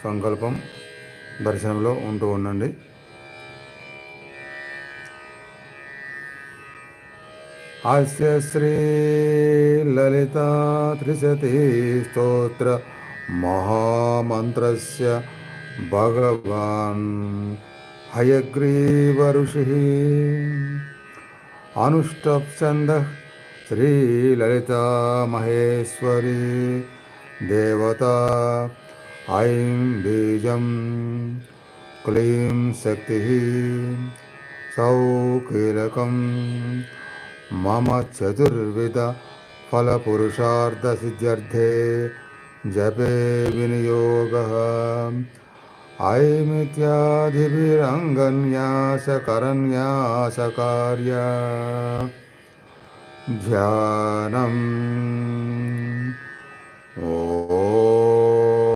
సంకల్పం దర్శనంలో ఉంటూ ఉండండి. అస్య శ్రీ లలితా త్రిశతి స్తోత్ర మహామంత్రస్య భగవాన్ హయగ్రీవ ఋషిః అనుష్టప్ ఛందః శ్రీ లలితా మహేశ్వరీ దేవతా ఐం బీజం క్లీం శక్తిః సౌకీలకం మమ చతుర్విధ ఫలపురుషార్థ సిద్ధ్యర్థే జపే వినియోగః ఐమిత్యాదిభిరంగన్యాసకరన్యాసకార్య ధ్యానం. ఓ